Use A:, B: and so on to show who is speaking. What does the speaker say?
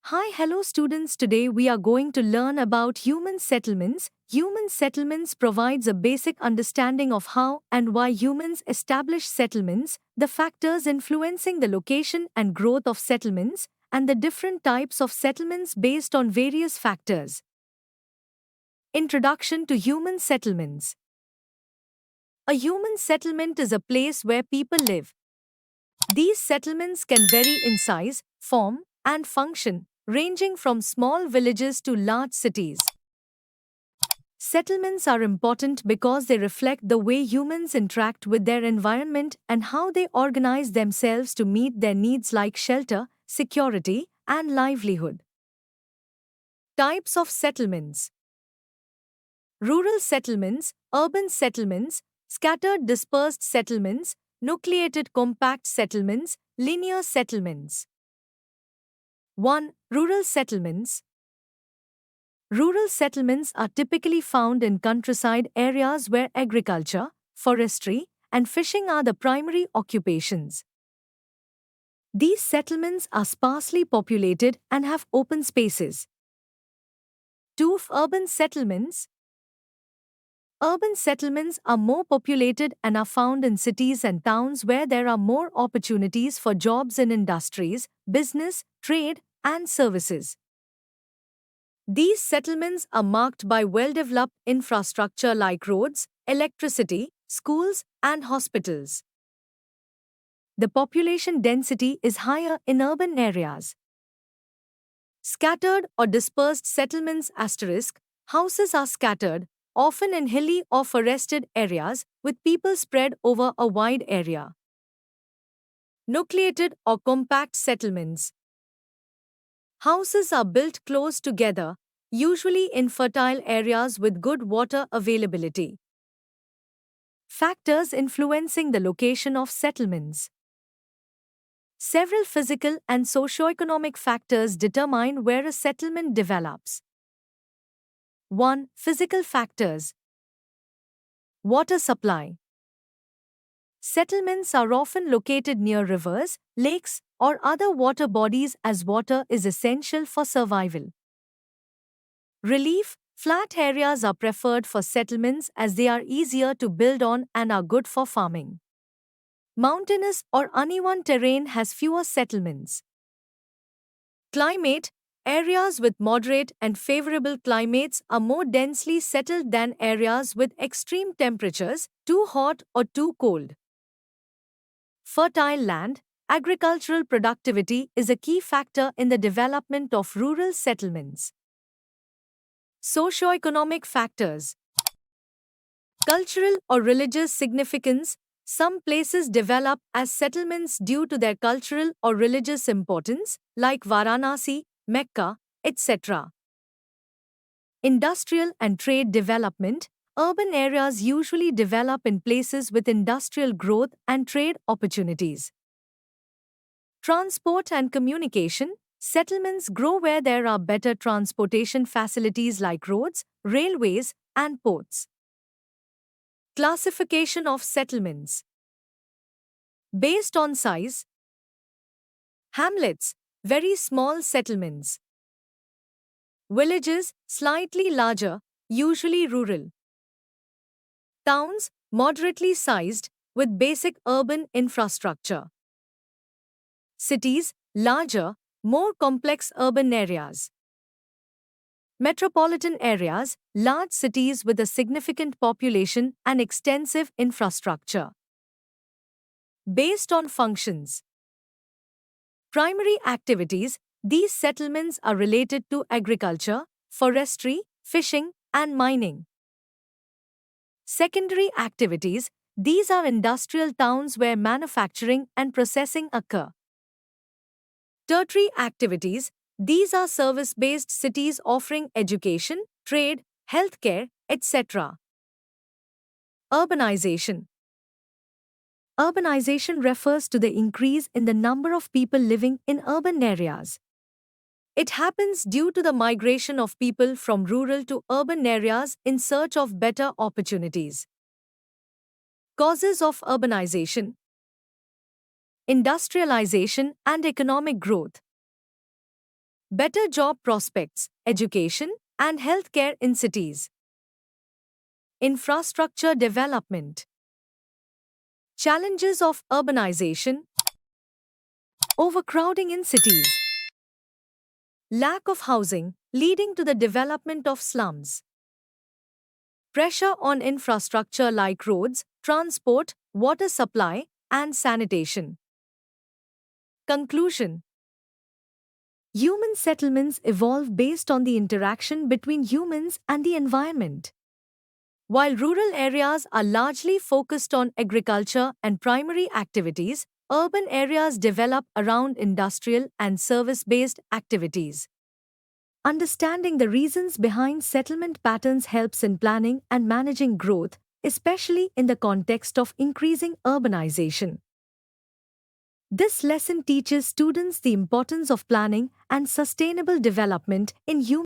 A: Hi, hello students. Today we are going to learn about human settlements. Human settlements provides a basic understanding of how and why humans establish settlements, the factors influencing the location and growth of settlements, and the different types of settlements based on various factors. Introduction to human settlements. A human settlement is a place where people live. These settlements can vary in size, form, and function, ranging from small villages to large cities. Settlements are important because they reflect the way humans interact with their environment and how they organize themselves to meet their needs like shelter, security, and livelihood. Types of settlements: rural settlements, urban settlements, scattered dispersed settlements, nucleated compact settlements, linear settlements. 1. Rural settlements. Rural settlements are typically found in countryside areas where agriculture, forestry, and fishing are the primary occupations. These settlements are sparsely populated and have open spaces. 2. Urban settlements. Urban settlements are more populated and are found in cities and towns where there are more opportunities for jobs in industries, business, trade, and services. These settlements are marked by well-developed infrastructure like roads, electricity, schools, and hospitals. The population density is higher in urban areas. Scattered or dispersed settlements *. Houses are scattered, often in hilly or forested areas, with people spread over a wide area. Nucleated or compact settlements. Houses are built close together, usually in fertile areas with good water availability. Factors influencing the location of settlements. Several physical and socioeconomic factors determine where a settlement develops. 1. Physical factors. Water supply. Settlements are often located near rivers, lakes, or other water bodies as water is essential for survival. Relief. Flat areas are preferred for settlements as they are easier to build on and are good for farming. Mountainous or uneven terrain has fewer settlements. Climate. Areas with moderate and favorable climates are more densely settled than areas with extreme temperatures, too hot or too cold. Fertile land. Agricultural productivity is a key factor in the development of rural settlements. Socioeconomic factors. Cultural or religious significance. Some places develop as settlements due to their cultural or religious importance, like Varanasi, Mecca, etc. Industrial and trade development. Urban areas usually develop in places with industrial growth and trade opportunities. Transport and communication. Settlements grow where there are better transportation facilities like roads, railways, and ports. Classification of settlements. Based on size. Hamlets, very small settlements. Villages, slightly larger, usually rural. Towns, moderately sized, with basic urban infrastructure. Cities, larger, more complex urban areas. Metropolitan areas, large cities with a significant population and extensive infrastructure. Based on functions. Primary activities. These settlements are related to agriculture, forestry, fishing, and mining. Secondary activities. These are industrial towns where manufacturing and processing occur. Tertiary activities. These are service-based cities offering education, trade, healthcare, etc. Urbanization. Urbanization refers to the increase in the number of people living in urban areas. It happens due to the migration of people from rural to urban areas in search of better opportunities. Causes of urbanization. Industrialization and economic growth. better job prospects, education, and healthcare in cities. Infrastructure development. Challenges of urbanization, overcrowding in cities, lack of housing leading to the development of slums, pressure on infrastructure like roads, transport, water supply, and sanitation. Conclusion. Human settlements evolve based on the interaction between humans and the environment. While rural areas are largely focused on agriculture and primary activities, urban areas develop around industrial and service-based activities. Understanding the reasons behind settlement patterns helps in planning and managing growth, especially in the context of increasing urbanization. This lesson teaches students the importance of planning and sustainable development in human